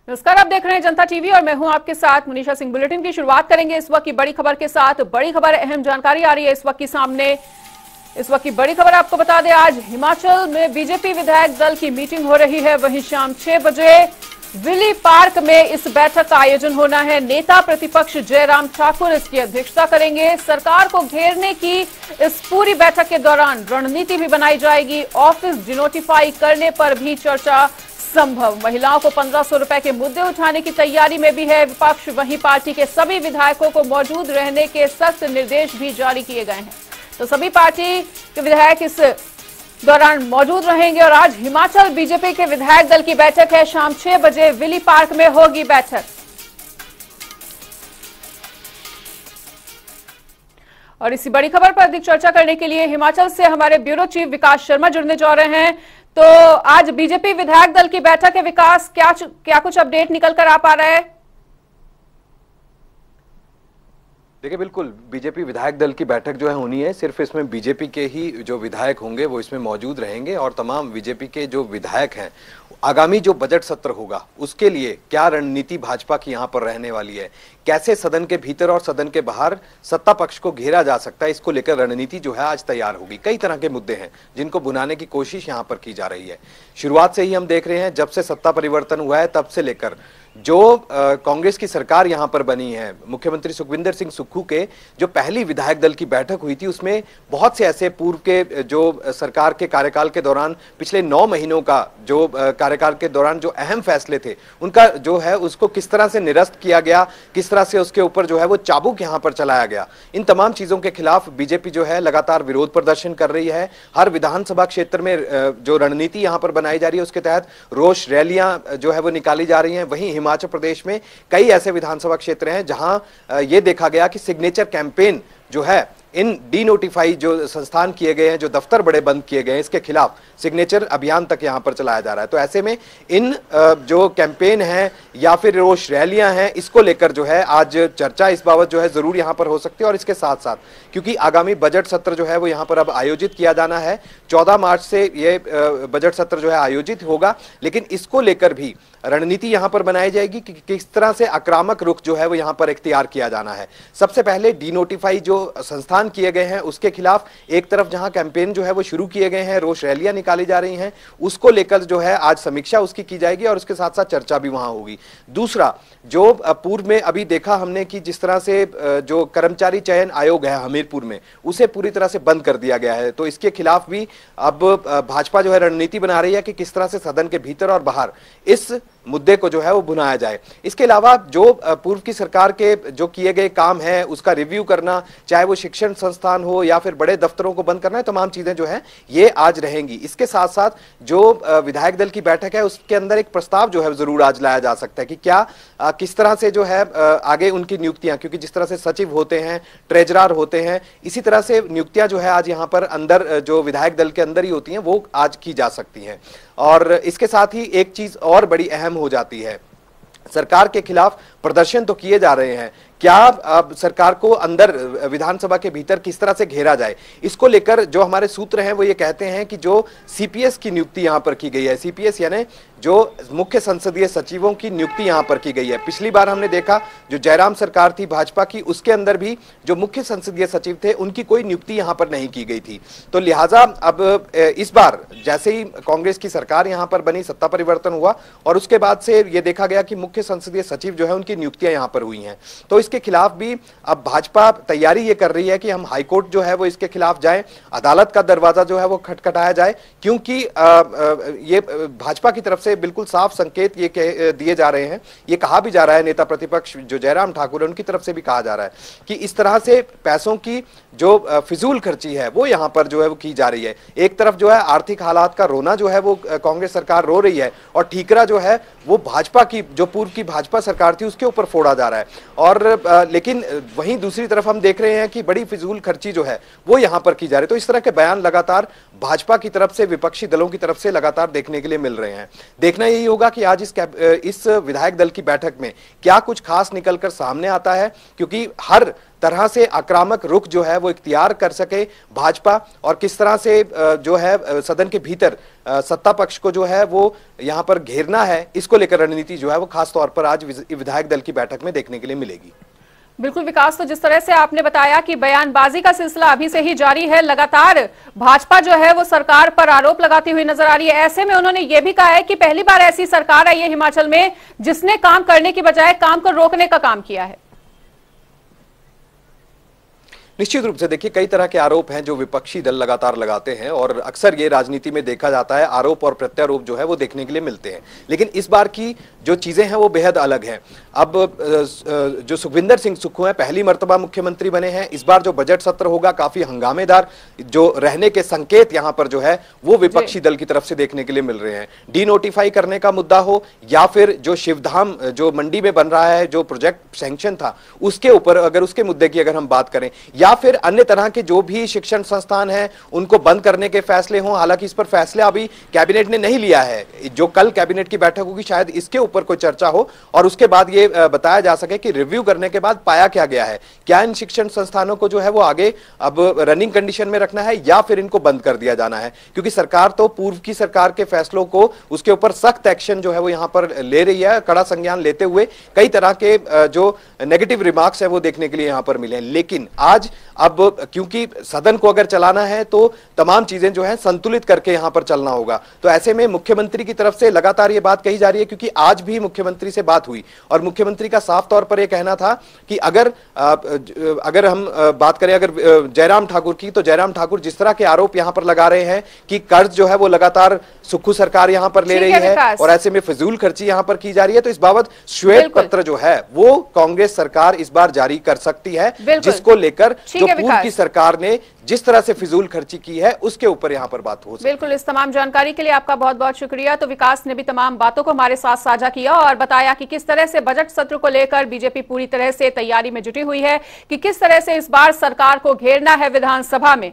नमस्कार, आप देख रहे हैं जनता टीवी और मैं हूं आपके साथ मनीषा सिंह। बुलेटिन की शुरुआत करेंगे इस वक्त की बड़ी खबर के साथ। बड़ी खबर, अहम जानकारी आ रही है इस वक्त की सामने। इस वक्त की बड़ी खबर आपको बता दें, आज हिमाचल में बीजेपी विधायक दल की मीटिंग हो रही है। वहीं शाम 6 बजे विली पार्क में इस बैठक का आयोजन होना है। नेता प्रतिपक्ष जयराम ठाकुर इसकी अध्यक्षता करेंगे। सरकार को घेरने की इस पूरी बैठक के दौरान रणनीति भी बनाई जाएगी। ऑफिस डिनोटिफाई करने पर भी चर्चा संभव। महिलाओं को 1500 रुपए के मुद्दे उठाने की तैयारी में भी है विपक्ष। वहीं पार्टी के सभी विधायकों को मौजूद रहने के सख्त निर्देश भी जारी किए गए हैं। तो सभी पार्टी के विधायक इस दौरान मौजूद रहेंगे। और आज हिमाचल बीजेपी के विधायक दल की बैठक है। शाम 6 बजे विली पार्क में होगी बैठक। और इसी बड़ी खबर पर अधिक चर्चा करने के लिए हिमाचल से हमारे ब्यूरो चीफ विकास शर्मा जुड़ने जा रहे हैं। तो आज बीजेपी विधायक दल की बैठक है। विकास, क्या कुछ अपडेट निकल कर आ पा रहा है? देखिए, बिल्कुल बीजेपी विधायक दल की बैठक जो है होनी है। सिर्फ इसमें बीजेपी के ही जो विधायक होंगे वो इसमें मौजूद रहेंगे और तमाम बीजेपी के जो विधायक हैं, आगामी जो बजट सत्र होगा उसके लिए क्या रणनीति भाजपा की यहां पर रहने वाली है, कैसे सदन के भीतर और सदन के बाहर सत्ता पक्ष को घेरा जा सकता है, इसको लेकर रणनीति जो है आज तैयार होगी। कई तरह के मुद्दे हैं जिनको भुनाने की कोशिश यहां पर की जा रही है। शुरुआत से ही हम देख रहे हैं, जब से सत्ता परिवर्तन हुआ है तब से लेकर जो कांग्रेस की सरकार यहां पर बनी है, मुख्यमंत्री सुखविंदर सिंह सुक्खू के जो पहली विधायक दल की बैठक हुई थी उसमें बहुत से ऐसे पूर्व के जो सरकार के कार्यकाल के दौरान पिछले 9 महीनों का जो कार्यकाल के दौरान जो अहम फैसले थे उनका जो है उसको किस तरह से निरस्त किया गया, किस तरह से उसके ऊपर जो है वो चाबुक यहां पर चलाया गया। इन तमाम चीजों के खिलाफ बीजेपी जो है लगातार विरोध प्रदर्शन कर रही है। हर विधानसभा क्षेत्र में जो रणनीति यहां पर बनाई जा रही है उसके तहत रोष रैलियां जो है वो निकाली जा रही हैं। वहीं हिमाचल प्रदेश में कई ऐसे विधानसभा क्षेत्र हैं जहां यह देखा गया कि सिग्नेचर कैंपेन जो है इन डीनोटिफाई जो संस्थान किए गए हैं, जो दफ्तर बड़े बंद किए गए हैं, इसके खिलाफ सिग्नेचर अभियान तक यहां पर चलाया जा रहा है। तो ऐसे में इन जो कैंपेन है या फिर रोष रैलियां हैं, इसको लेकर जो है आज चर्चा इस बाबत जो है जरूर यहां पर हो सकती है। और इसके साथ साथ क्योंकि आगामी बजट सत्र जो है वो यहां पर अब आयोजित किया जाना है, 14 मार्च से ये बजट सत्र जो है आयोजित होगा, लेकिन इसको लेकर भी रणनीति यहां पर बनाई जाएगी कि किस तरह से आक्रामक रुख जो है वो यहां पर इख्तियार किया जाना है। सबसे पहले डीनोटिफाई जो संस्थान किए गए हैं उसके खिलाफ एक तरफ जहां कैंपेन जो है वो शुरू किए गए हैं, रोष रैलियां निकाली जा रही हैं, उसको लेकर जो है आज समीक्षा उसकी की जाएगी और उसके साथ साथ चर्चा भी वहां होगी। दूसरा, जो पूर्व में अभी देखा हमने कि जिस तरह से जो कर्मचारी चयन आयोग है हमीरपुर में, उसे पूरी तरह से बंद कर दिया गया है। तो इसके खिलाफ भी अब भाजपा जो है रणनीति बना रही है कि किस तरह से सदन के भीतर और बाहर इस मुद्दे को जो है वो भुनाया जाए। इसके अलावा जो पूर्व की सरकार के जो किए गए काम है उसका रिव्यू करना, चाहे वो शिक्षण संस्थान हो या फिर बड़े दफ्तरों को बंद करना है, तमाम चीजें जो है ये आज रहेंगी। इसके साथ साथ जो विधायक दल की बैठक है उसके अंदर एक प्रस्ताव जो है जरूर आज लाया जा सकता है कि क्या किस तरह से जो है आगे उनकी नियुक्तियां, क्योंकि जिस तरह से सचिव होते हैं, ट्रेजरर होते हैं, इसी तरह से नियुक्तियां जो है आज यहां पर अंदर जो विधायक दल के अंदर ही होती हैं वो आज की जा सकती हैं। और इसके साथ ही एक चीज और बड़ी अहम हो जाती है, सरकार के खिलाफ प्रदर्शन तो किए जा रहे हैं, क्या अब सरकार को अंदर विधानसभा के भीतर किस तरह से घेरा जाए, इसको लेकर जो हमारे सूत्र हैं वो ये कहते हैं कि जो सीपीएस की नियुक्ति यहां पर की गई है, सीपीएस यानी जो मुख्य संसदीय सचिवों की नियुक्ति यहां पर की गई है। पिछली बार हमने देखा जो जयराम सरकार थी भाजपा की, उसके अंदर भी जो मुख्य संसदीय सचिव थे उनकी कोई नियुक्ति यहां पर नहीं की गई थी। तो लिहाजा अब इस बार जैसे ही कांग्रेस की सरकार यहां पर बनी, सत्ता परिवर्तन हुआ और उसके बाद से यह देखा गया कि मुख्य संसदीय सचिव जो है उनकी नियुक्तियां यहां पर हुई हैं। तो इसके खिलाफ भी अब भाजपा तैयारी ये कर रही है कि हम हाईकोर्ट जो है वो इसके खिलाफ जाए, अदालत का दरवाजा जो है वो खटखटाया जाए, क्योंकि ये भाजपा की तरफ से बिल्कुल साफ संकेत ये दिए जा रहे हैं, ये कहा भी जा रहा है, नेता प्रतिपक्ष जो जयराम ठाकुर है उनकी तरफ से भी कहा जा रहा है कि इस तरह से पैसों की जो फिजूल खर्ची है वो यहां पर जो है वो की जा रही है। एक तरफ जो है आर्थिक हालात का रोना जो है वो कांग्रेस सरकार रो रही है और ठीकरा जो है वो भाजपा की, जो पूर्व की भाजपा सरकार थी उसके ऊपर फोड़ा जा रहा है। और लेकिन वहीं दूसरी तरफ हम देख रहे हैं कि बड़ी फिजूल खर्ची जो है वो यहां पर की जा रही है। तो इस तरह के बयान लगातार भाजपा की तरफ से, विपक्षी दलों की तरफ से लगातार देखने के लिए मिल रहे हैं। देखना यही होगा कि आज इस विधायक दल की बैठक में क्या कुछ खास निकलकर सामने आता है, क्योंकि हर तरह से आक्रामक रुख जो है वो इख्तियार कर सके भाजपा, और किस तरह से जो है सदन के भीतर सत्ता पक्ष को जो है वो यहां पर घेरना है, इसको लेकर रणनीति जो है वो खास तौर पर आज विधायक दल की बैठक में देखने के लिए मिलेगी। बिल्कुल विकास, तो जिस तरह से आपने बताया कि बयानबाजी का सिलसिला अभी से ही जारी है, लगातार भाजपा जो है वो सरकार पर आरोप लगाती हुई नजर आ रही है। ऐसे में उन्होंने ये भी कहा है कि पहली बार ऐसी सरकार आई है हिमाचल में जिसने काम करने की बजाय काम को रोकने का काम किया है। निश्चित रूप से देखिए, कई तरह के आरोप हैं जो विपक्षी दल लगातार लगाते हैं, और अक्सर ये राजनीति में देखा जाता है आरोप और प्रत्यारोप जो है वो देखने के लिए मिलते हैं, लेकिन इस बार की जो चीजें हैं वो बेहद अलग हैं। अब जो सुखविंदर सिंह सुक्खू हैं पहली मर्तबा मुख्यमंत्री बने हैं। इस बार जो बजट सत्र होगा काफी हंगामेदार जो रहने के संकेत यहां पर जो है वो विपक्षी दल की तरफ से देखने के लिए मिल रहे हैं। डी नोटिफाई करने का मुद्दा हो, या फिर जो शिवधाम जो मंडी में बन रहा है जो प्रोजेक्ट सैंक्शन था उसके ऊपर, अगर उसके मुद्दे की अगर हम बात करें, या फिर अन्य तरह के जो भी शिक्षण संस्थान हैं उनको बंद करने के फैसले हों। हालांकि इस पर फैसला अभी कैबिनेट ने नहीं लिया है, जो कल कैबिनेट की बैठक होगी शायद इसके ऊपर कोई चर्चा हो और उसके बाद ये बताया जा सके कि रिव्यू करने के बाद पाया क्या गया है, क्या इन शिक्षण संस्थानों को जो है वो आगे अब रनिंग कंडीशन में रखना है या फिर इनको बंद कर दिया जाना है। क्योंकि सरकार तो पूर्व की सरकार के फैसलों को, उसके ऊपर सख्त एक्शन जो है वो यहां पर ले रही है, कड़ा संज्ञान लेते हुए कई तरह के जो नेगेटिव रिमार्क्स है वो देखने के लिए यहां पर मिले हैं। लेकिन आज अब क्योंकि सदन को अगर चलाना है तो तमाम चीजें जो है संतुलित करके यहां पर चलना होगा, तो ऐसे में मुख्यमंत्री की तरफ से लगातार ये बात कही जा रही है, क्योंकि आज भी मुख्यमंत्री से बात हुई और मुख्यमंत्री का साफ तौर पर यह कहना था कि अगर हम बात करें अगर जयराम ठाकुर की, तो जयराम ठाकुर जिस तरह के आरोप यहां पर लगा रहे हैं कि कर्ज जो है वो लगातार सुक्खू सरकार यहां पर ले रही है और ऐसे में फिजूल खर्ची यहां पर की जा रही है, तो इस बाबत श्वेत पत्र जो है वो कांग्रेस सरकार इस बार जारी कर सकती है, जिसको लेकर जो पूर्व की सरकार ने जिस तरह से फिजूल खर्ची की है उसके ऊपर यहां पर बात हो सकती है। बिल्कुल, इस तमाम जानकारी के लिए आपका बहुत बहुत शुक्रिया। तो विकास ने भी तमाम बातों को हमारे साथ साझा किया और बताया कि किस तरह से बजट सत्र को लेकर बीजेपी पूरी तरह से तैयारी में जुटी हुई है कि किस तरह से इस बार सरकार को घेरना है विधानसभा में।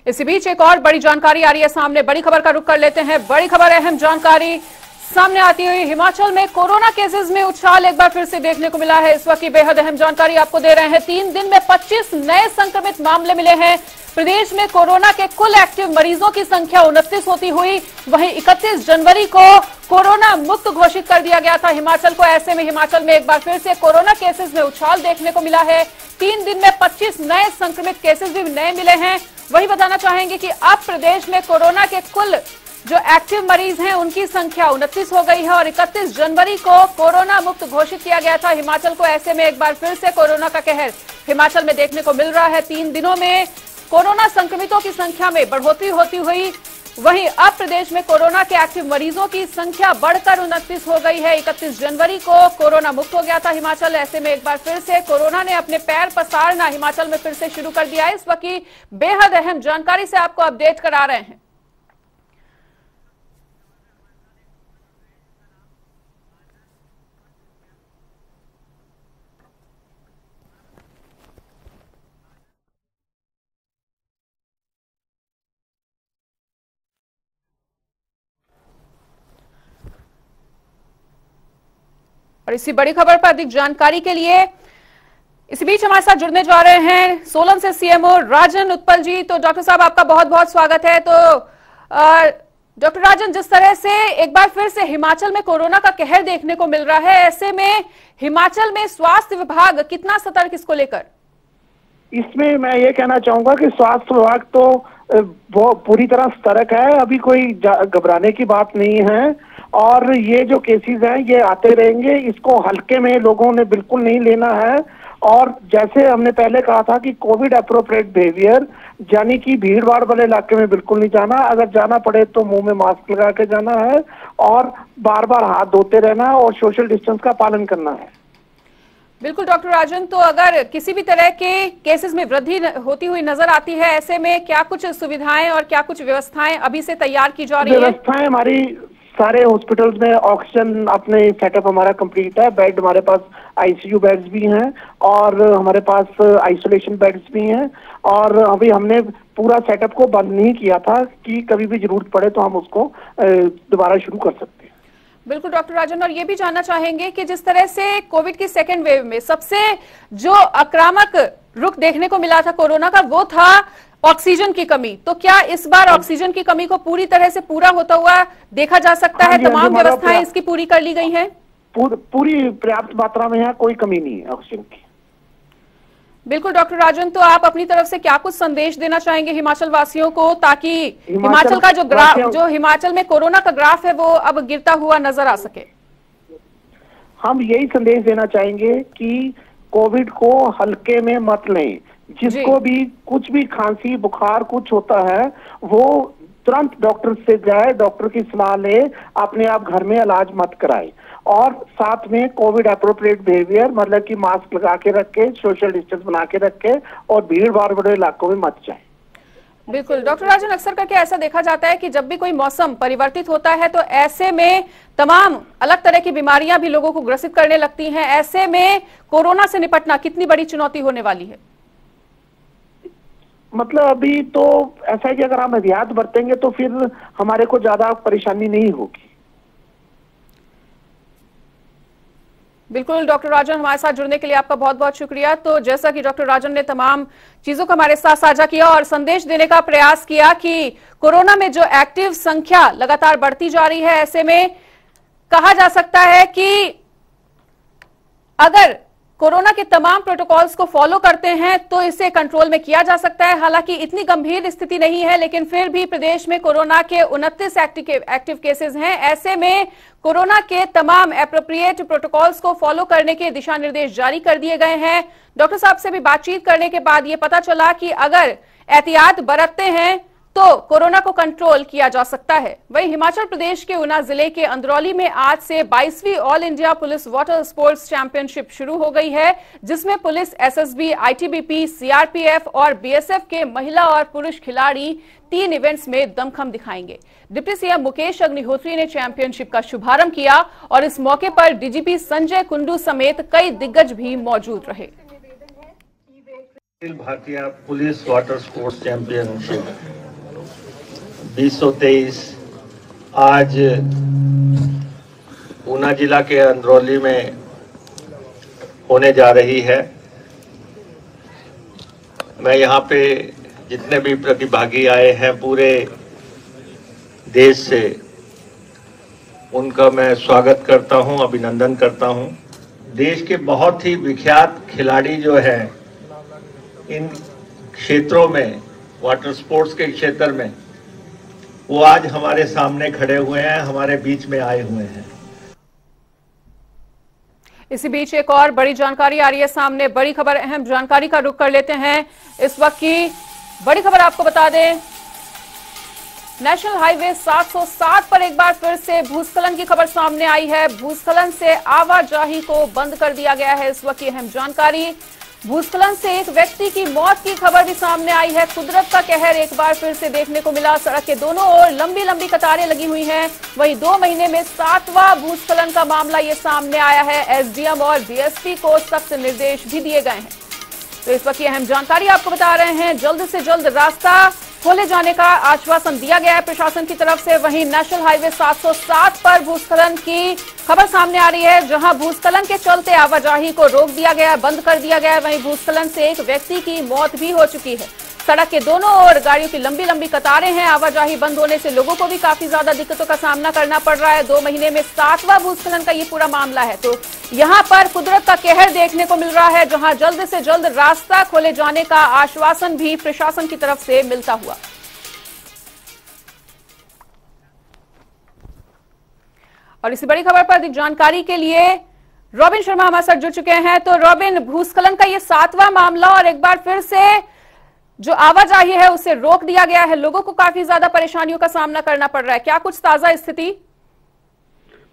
इसी बीच एक और बड़ी जानकारी आ रही है सामने, बड़ी खबर का रुख कर लेते हैं। बड़ी खबर, अहम जानकारी सामने आती हुई, हिमाचल में कोरोना केसेस में उछाल एक बार फिर से देखने को मिला है। इस वक्त की बेहद अहम जानकारी आपको दे रहे हैं। 3 दिन में 25 नए संक्रमित मामले मिले हैं। प्रदेश में कोरोना के कुल एक्टिव मरीजों की संख्या 29 होती हुई वहीं 31 जनवरी को कोरोना मुक्त घोषित कर दिया गया था हिमाचल को। ऐसे में हिमाचल में एक बार फिर से कोरोना केसेस में उछाल देखने को मिला है। 3 दिन में 25 नए संक्रमित केसेस भी नए मिले हैं। वही बताना चाहेंगे कि अब प्रदेश में कोरोना के कुल जो एक्टिव मरीज हैं उनकी संख्या 29 हो गई है और 31 जनवरी को कोरोना मुक्त घोषित किया गया था हिमाचल को। ऐसे में एक बार फिर से कोरोना का कहर हिमाचल में देखने को मिल रहा है। 3 दिनों में कोरोना संक्रमितों की संख्या में बढ़ोतरी होती हुई वहीं अब प्रदेश में कोरोना के एक्टिव मरीजों की संख्या बढ़कर 29 हो गई है। 31 जनवरी को कोरोना मुक्त हो गया था हिमाचल। ऐसे में एक बार फिर से कोरोना ने अपने पैर पसारना हिमाचल में फिर से शुरू कर दिया है। इस वक्त की बेहद अहम जानकारी से आपको अपडेट करा रहे हैं। और इसी बड़ी खबर पर अधिक जानकारी के लिए इसी बीच हमारे साथ जुड़ने जा रहे हैं सोलन से सीएमओ राजन उत्पल जी। तो डॉक्टर साहब आपका बहुत बहुत स्वागत है। तो डॉक्टर राजन, जिस तरह से एक बार फिर से हिमाचल में कोरोना का कहर देखने को मिल रहा है, ऐसे में हिमाचल में स्वास्थ्य विभाग कितना सतर्क इसको लेकर? इसमें मैं ये कहना चाहूंगा कि स्वास्थ्य विभाग तो वो पूरी तरह सतर्क है, अभी कोई घबराने की बात नहीं है। और ये जो केसेस हैं ये आते रहेंगे, इसको हल्के में लोगों ने बिल्कुल नहीं लेना है। और जैसे हमने पहले कहा था कि कोविड अप्रोप्रिएट बिहेवियर, यानी कि भीड़ भाड़ वाले इलाके में बिल्कुल नहीं जाना, अगर जाना पड़े तो मुंह में मास्क लगा के जाना है और बार बार हाथ धोते रहना है और सोशल डिस्टेंस का पालन करना है। बिल्कुल डॉक्टर राजन, तो अगर किसी भी तरह के केसेस में वृद्धि होती हुई नजर आती है, ऐसे में क्या कुछ सुविधाएं और क्या कुछ व्यवस्थाएं अभी से तैयार की जा रही है? व्यवस्थाएं हमारी सारे हॉस्पिटल्स में ऑक्सीजन अपने सेटअप हमारा कंप्लीट है। बेड हमारे पास आईसीयू बेड्स भी हैं और हमारे पास आइसोलेशन बेड्स भी हैं। और अभी हमने पूरा सेटअप को बंद नहीं किया था कि कभी भी जरूरत पड़े तो हम उसको दोबारा शुरू कर सकते हैं। बिल्कुल डॉक्टर राजन, और ये भी जानना चाहेंगे कि जिस तरह से कोविड की सेकेंड वेव में सबसे जो आक्रामक रुख देखने को मिला था कोरोना का, वो था ऑक्सीजन की कमी। तो क्या इस बार ऑक्सीजन की कमी को पूरी तरह से पूरा होता हुआ देखा जा सकता है? तमाम व्यवस्थाएं इसकी पूरी कर ली गई हैं? पूरी पर्याप्त मात्रा में है, कोई कमी नहीं है ऑक्सीजन की। बिल्कुल डॉक्टर राजन, तो आप अपनी तरफ से क्या कुछ संदेश देना चाहेंगे हिमाचल वासियों को, ताकि हिमाचल का जो ग्राफ, जो हिमाचल में कोरोना का ग्राफ है, वो अब गिरता हुआ नजर आ सके? हम यही संदेश देना चाहेंगे कि कोविड को हल्के में मत लें। जिसको भी कुछ भी खांसी बुखार कुछ होता है, वो तुरंत डॉक्टर से जाए, डॉक्टर की सलाह ले, अपने आप घर में इलाज मत कराए। और साथ में कोविड अप्रोप्रिएट बिहेवियर, मतलब कि मास्क लगा के रखे, सोशल डिस्टेंस बना के रखे, और भीड़ भाड़ वाले इलाकों में मत जाए। बिल्कुल डॉक्टर राजन, अक्सर करके ऐसा देखा जाता है कि जब भी कोई मौसम परिवर्तित होता है तो ऐसे में तमाम अलग तरह की बीमारियां भी लोगों को ग्रसित करने लगती हैं। ऐसे में कोरोना से निपटना कितनी बड़ी चुनौती होने वाली है? मतलब अभी तो ऐसा है कि अगर हम एहतियात बरतेंगे तो फिर हमारे को ज्यादा परेशानी नहीं होगी। बिल्कुल डॉक्टर राजन, हमारे साथ जुड़ने के लिए आपका बहुत बहुत शुक्रिया। तो जैसा कि डॉक्टर राजन ने तमाम चीजों को हमारे साथ साझा किया और संदेश देने का प्रयास किया कि कोरोना में जो एक्टिव संख्या लगातार बढ़ती जा रही है, ऐसे में कहा जा सकता है कि अगर कोरोना के तमाम प्रोटोकॉल्स को फॉलो करते हैं तो इसे कंट्रोल में किया जा सकता है। हालांकि इतनी गंभीर स्थिति नहीं है, लेकिन फिर भी प्रदेश में कोरोना के 29 एक्टिव केसेस हैं। ऐसे में कोरोना के तमाम एप्रोप्रिएट प्रोटोकॉल्स को फॉलो करने के दिशा निर्देश जारी कर दिए गए हैं। डॉक्टर साहब से भी बातचीत करने के बाद ये पता चला कि अगर एहतियात बरतते हैं तो कोरोना को कंट्रोल किया जा सकता है। वहीं हिमाचल प्रदेश के ऊना जिले के अंदरौली में आज से 22वीं all India police water sports championship शुरू हो गई है, जिसमें पुलिस, एसएसबी, आईटीबीपी, सीआरपीएफ और बीएसएफ के महिला और पुरुष खिलाड़ी 3 इवेंट्स में दमखम दिखाएंगे। डिप्टी सीएम मुकेश अग्निहोत्री ने चैंपियनशिप का शुभारंभ किया और इस मौके पर डीजीपी संजय कुंडू समेत कई दिग्गज भी मौजूद रहे। भारतीय पुलिस वाटर स्पोर्ट्स चैंपियनशिप 2023 आज ऊना जिला के अंदरौली में होने जा रही है। मैं यहाँ पे जितने भी प्रतिभागी आए हैं पूरे देश से, उनका मैं स्वागत करता हूँ, अभिनंदन करता हूँ। देश के बहुत ही विख्यात खिलाड़ी जो हैं इन क्षेत्रों में, वाटर स्पोर्ट्स के क्षेत्र में, वो आज हमारे सामने खड़े हुए हैं, हमारे बीच में आए हुए हैं। इसी बीच एक और बड़ी जानकारी आ रही है सामने, बड़ी खबर, अहम जानकारी का रुख कर लेते हैं। इस वक्त की बड़ी खबर आपको बता दें, नेशनल हाईवे 707 पर एक बार फिर से भूस्खलन की खबर सामने आई है। भूस्खलन से आवाजाही को बंद कर दिया गया है। इस वक्त की अहम जानकारी, भूस्खलन से एक व्यक्ति की मौत की खबर भी सामने आई है। कुदरत का कहर एक बार फिर से देखने को मिला। सड़क के दोनों ओर लंबी लंबी कतारें लगी हुई हैं। वहीं 2 महीने में 7वां भूस्खलन का मामला ये सामने आया है। एसडीएम और डीएसपी को सख्त निर्देश भी दिए गए हैं। तो इस वक्त की अहम जानकारी आपको बता रहे हैं, जल्द से जल्द रास्ता खोले जाने का आश्वासन दिया गया है प्रशासन की तरफ से। वहीं नेशनल हाईवे 707 पर भूस्खलन की खबर सामने आ रही है, जहां भूस्खलन के चलते आवाजाही को रोक दिया गया, बंद कर दिया गया है। वहीं भूस्खलन से एक व्यक्ति की मौत भी हो चुकी है। सड़क के दोनों ओर गाड़ियों की लंबी लंबी कतारें हैं। आवाजाही बंद होने से लोगों को भी काफी ज्यादा दिक्कतों का सामना करना पड़ रहा है। 2 महीने में 7वां भूस्खलन का ये पूरा मामला है। तो यहाँ पर कुदरत का कहर देखने को मिल रहा है, जहां जल्द से जल्द रास्ता खोले जाने का आश्वासन भी प्रशासन की तरफ से मिलता हुआ। और इसी बड़ी खबर पर अधिक जानकारी के लिए रॉबिन शर्मा हमारे साथ जुड़ चुके हैं। तो रॉबिन, भूस्खलन का ये 7वां मामला और एक बार फिर से जो आवाजाही है उसे रोक दिया गया है। लोगों को काफी ज्यादा परेशानियों का सामना करना पड़ रहा है। क्या कुछ ताजा स्थिति?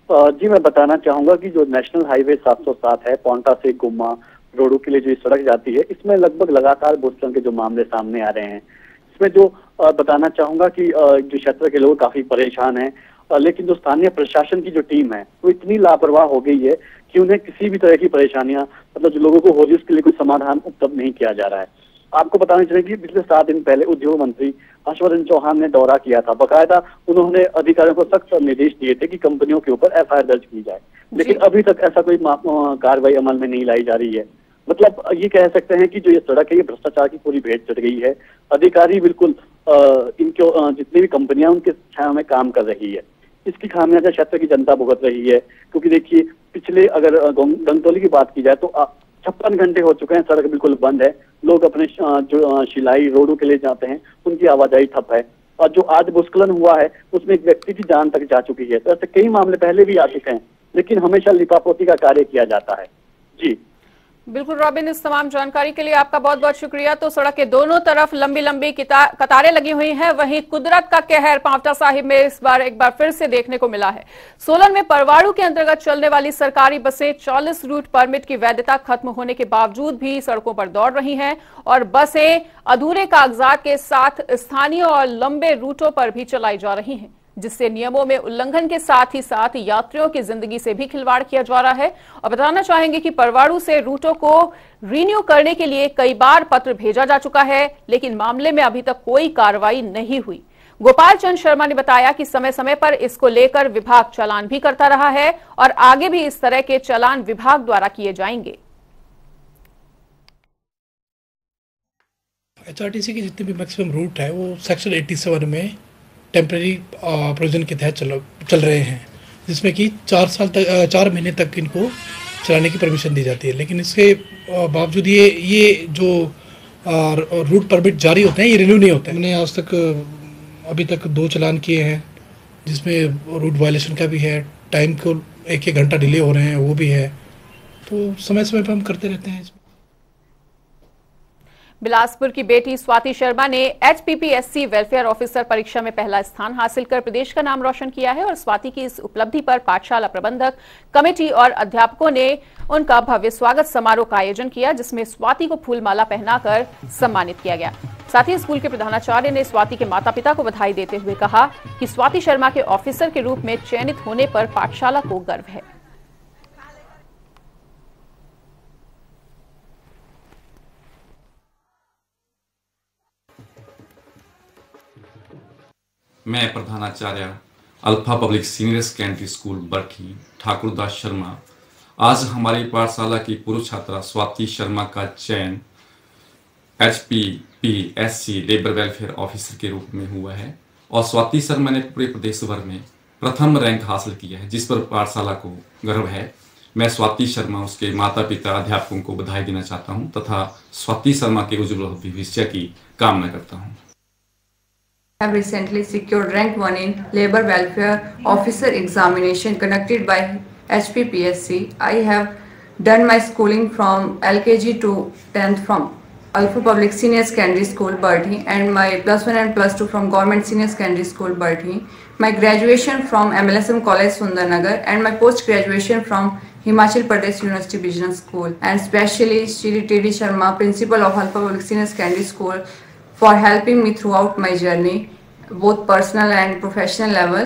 जी, मैं बताना चाहूंगा कि जो नेशनल हाईवे 707 है, पोंटा से गुम्मा रोडू के लिए जो सड़क जाती है, इसमें लगभग लगातार भूस्खलन के जो मामले सामने आ रहे हैं। इसमें जो बताना चाहूंगा कि जो क्षेत्र के लोग काफी परेशान हैं, लेकिन जो स्थानीय प्रशासन की जो टीम है वो इतनी लापरवाह हो गई है कि उन्हें किसी भी तरह की परेशानियां, मतलब जो लोगों को हो रही है उसके लिए कोई समाधान उपलब्ध नहीं किया जा रहा है। आपको बताना चाहिए कि पिछले 7 दिन पहले उद्योग मंत्री हर्षवर्धन चौहान ने दौरा किया था। बकायदा उन्होंने अधिकारियों को सख्त निर्देश दिए थे कि कंपनियों के ऊपर एफआईआर दर्ज की जाए, लेकिन अभी तक ऐसा कोई कार्रवाई अमल में नहीं लाई जा रही है। मतलब ये कह सकते हैं कि जो ये सड़क है ये भ्रष्टाचार की पूरी भेंट चढ़ गई है। अधिकारी बिल्कुल इनको जितनी भी कंपनियां उनके छाया में काम कर रही है, इसकी खामियाजा क्षेत्र की जनता भुगत रही है। क्योंकि देखिए पिछले अगर गंगतौली की बात की जाए तो 56 घंटे हो चुके हैं, सड़क बिल्कुल बंद है। लोग अपने जो शिलाई रोडों के लिए जाते हैं उनकी आवाजाही ठप है, और जो आज भूस्खलन हुआ है उसमें एक व्यक्ति की जान तक जा चुकी है। तो ऐसे कई मामले पहले भी आ चुके हैं, लेकिन हमेशा लिपापोती का कार्य किया जाता है। जी बिल्कुल रॉबिन, इस तमाम जानकारी के लिए आपका बहुत बहुत शुक्रिया। तो सड़क के दोनों तरफ लंबी लंबी कतारें लगी हुई हैं। वहीं कुदरत का कहर पांवटा साहिब में इस बार एक बार फिर से देखने को मिला है। सोलन में परवाणु के अंतर्गत चलने वाली सरकारी बसें 40 रूट परमिट की वैधता खत्म होने के बावजूद भी सड़कों पर दौड़ रही हैं और बसें अधूरे कागजात के साथ स्थानीय और लंबे रूटों पर भी चलाई जा रही हैं, जिससे नियमों में उल्लंघन के साथ ही साथ यात्रियों की जिंदगी से भी खिलवाड़ किया जा रहा है। और बताना चाहेंगे कि परवाणु से रूटों को रिन्यू करने के लिए कई बार पत्र भेजा जा चुका है, लेकिन मामले में अभी तक कोई कार्रवाई नहीं हुई। गोपाल चंद शर्मा ने बताया कि समय समय पर इसको लेकर विभाग चालान भी करता रहा है और आगे भी इस तरह के चालान विभाग द्वारा किए जाएंगे। HRTC के जितने भी मैक्सिमम रूट है वो सेक्शन 87 में टेम्प्रेरी प्रोविजन के तहत चल रहे हैं, जिसमें कि 4 महीने तक इनको चलाने की परमिशन दी जाती है। लेकिन इसके बावजूद ये जो रूट परमिट जारी होते हैं ये रिन्यू नहीं होते हैं। हमने आज तक अभी तक 2 चालान किए हैं, जिसमें रूट वायलेशन का भी है, टाइम को 1-1 घंटा डिले हो रहे हैं वो भी है। तो समय समय पर हम करते रहते हैं। बिलासपुर की बेटी स्वाति शर्मा ने HPPSC वेलफेयर ऑफिसर परीक्षा में पहला स्थान हासिल कर प्रदेश का नाम रोशन किया है और स्वाति की इस उपलब्धि पर पाठशाला प्रबंधक, कमेटी और अध्यापकों ने उनका भव्य स्वागत समारोह का आयोजन किया, जिसमें स्वाति को फूलमाला पहनाकर सम्मानित किया गया। साथ ही स्कूल के प्रधानाचार्य ने स्वाति के माता पिता को बधाई देते हुए कहा कि स्वाति शर्मा के ऑफिसर के रूप में चयनित होने पर पाठशाला को गर्व है। मैं प्रधानाचार्य alpha public senior secondary school Barthi Thakurdas Sharma आज हमारी पाठशाला की पूर्व छात्रा स्वाति शर्मा का चयन HPPSC लेबर वेलफेयर ऑफिसर के रूप में हुआ है और स्वाति शर्मा ने पूरे प्रदेश भर में प्रथम रैंक हासिल किया है, जिस पर पाठशाला को गर्व है। मैं स्वाति शर्मा, उसके माता पिता, अध्यापकों को बधाई देना चाहता हूं तथा स्वाति शर्मा के उज्ज्वल भविष्य की कामना करता हूं। I have recently secured rank 1 in Labour Welfare Officer examination conducted by HPPSC. I have done my schooling from LKG to 10th from Alpha Public Senior Secondary School, Bharti, and my +1 and +2 from Government Senior Secondary School, Bharti. My graduation from MLSM College, Sundarnagar, and my post-graduation from Himachal Pradesh University Business School. And especially Shri T.D. Sharma, Principal of Alpha Public Senior Secondary School, for helping me throughout my journey, both personal and professional level.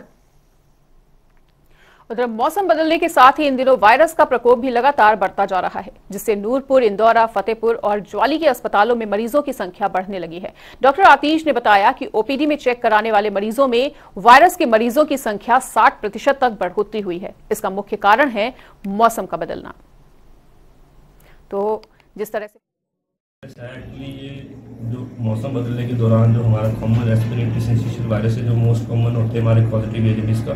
उधर मौसम बदलने के साथ ही इन दिनों virus का प्रकोप भी लगातार बढ़ता जा रहा है, जिससे नूरपुर, इंदौरा, फतेहपुर और ज्वाली के अस्पतालों में मरीजों की संख्या बढ़ने लगी है। डॉक्टर आतिश ने बताया कि ओपीडी में चेक कराने वाले मरीजों में वायरस के मरीजों की संख्या 60% तक बढ़ोतरी हुई है। इसका मुख्य कारण है मौसम का बदलना। तो जिस तरह से ये जो मौसम बदलने के दौरान जो हमारा कॉमन रेस्पिरेटरी सिंसिटिव वायरस है, जो मोस्ट कॉमन होते हैं हमारे पॉजिटिव एजेंट्स का,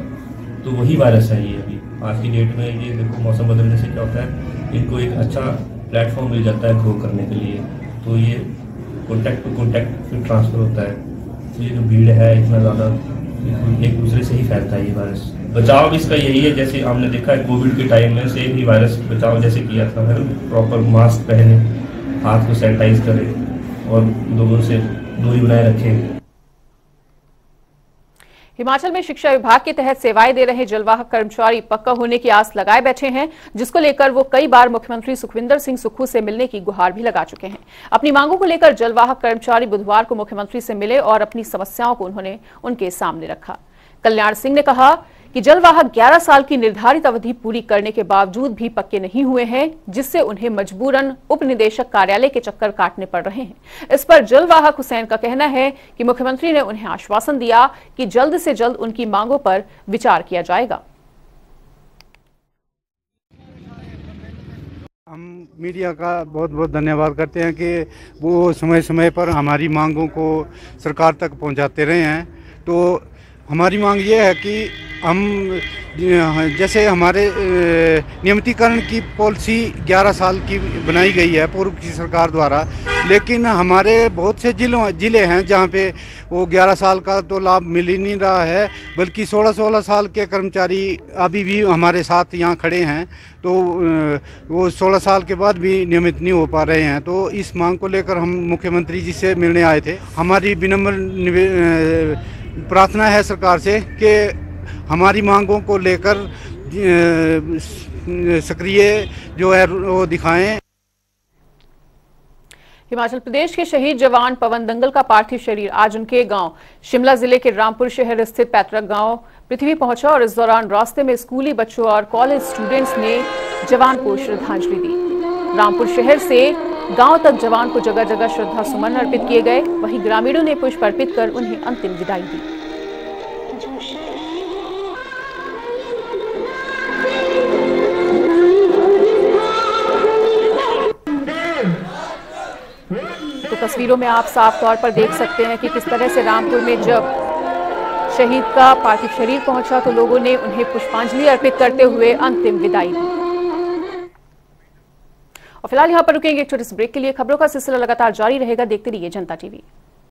तो वही वायरस है ये। अभी आज की डेट में ये देखो मौसम बदलने से क्या होता है, इनको एक अच्छा प्लेटफॉर्म मिल जाता है ग्रो करने के लिए, तो ये कॉन्टैक्ट टू कॉन्टैक्ट फिर ट्रांसफ़र होता है। तो ये जो भीड़ है इतना ज़्यादा, एक दूसरे से ही फैलता है ये वायरस। बचाव इसका यही है, जैसे हमने देखा है कोविड के टाइम में सेम ही वायरस बचाव जैसे किया था, प्रॉपर मास्क पहने, हाथ को सैनिटाइज करें और लोगों से दूरी बनाए रखें। हिमाचल में शिक्षा विभाग के तहत सेवाएं दे रहे जलवाहक कर्मचारी पक्का होने की आस लगाए बैठे हैं, जिसको लेकर वो कई बार मुख्यमंत्री सुखविंदर सिंह सुक्खू से मिलने की गुहार भी लगा चुके हैं। अपनी मांगों को लेकर जलवाहक कर्मचारी बुधवार को मुख्यमंत्री से मिले और अपनी समस्याओं को उन्होंने उनके सामने रखा। कल्याण सिंह ने कहा कि जलवाहक 11 साल की निर्धारित अवधि पूरी करने के बावजूद भी पक्के नहीं हुए हैं, जिससे उन्हें मजबूरन उप निदेशक कार्यालय के चक्कर काटने पड़ रहे हैं। इस पर जलवाहक हुसैन का कहना है कि मुख्यमंत्री ने उन्हें आश्वासन दिया कि जल्द से जल्द उनकी मांगों पर विचार किया जाएगा। हम मीडिया का बहुत बहुत धन्यवाद करते हैं कि वो समय समय पर हमारी मांगों को सरकार तक पहुंचाते रहे हैं। तो हमारी मांग ये है कि हम जैसे हमारे नियमितीकरण की पॉलिसी 11 साल की बनाई गई है पूर्व की सरकार द्वारा, लेकिन हमारे बहुत से ज़िले हैं जहाँ पे वो 11 साल का तो लाभ मिल ही नहीं रहा है, बल्कि 16-16 साल के कर्मचारी अभी भी हमारे साथ यहाँ खड़े हैं, तो वो 16 साल के बाद भी नियमित नहीं हो पा रहे हैं। तो इस मांग को लेकर हम मुख्यमंत्री जी से मिलने आए थे। हमारी विनम्र प्रार्थना है सरकार से कि हमारी मांगों को लेकर सक्रिय जो है वो दिखाएं। हिमाचल प्रदेश के शहीद जवान पवन दंगल का पार्थिव शरीर आज उनके गांव शिमला जिले के रामपुर शहर स्थित पैतृक गांव पृथ्वी पहुंचा और इस दौरान रास्ते में स्कूली बच्चों और कॉलेज स्टूडेंट्स ने जवान को श्रद्धांजलि दी। रामपुर शहर से गांव तक जवान को जगह जगह श्रद्धा सुमन अर्पित किए गए। वहीं ग्रामीणों ने पुष्प अर्पित कर उन्हें अंतिम विदाई दी। तो तस्वीरों में आप साफ तौर पर देख सकते हैं कि किस तरह से रामपुर में जब शहीद का पार्थिव शरीर पहुंचा तो लोगों ने उन्हें पुष्पांजलि अर्पित करते हुए अंतिम विदाई दी। और फिलहाल यहां पर रुकेंगे एक छोटे से ब्रेक के लिए। खबरों का सिलसिला लगातार जारी रहेगा, देखते रहिए जनता टीवी।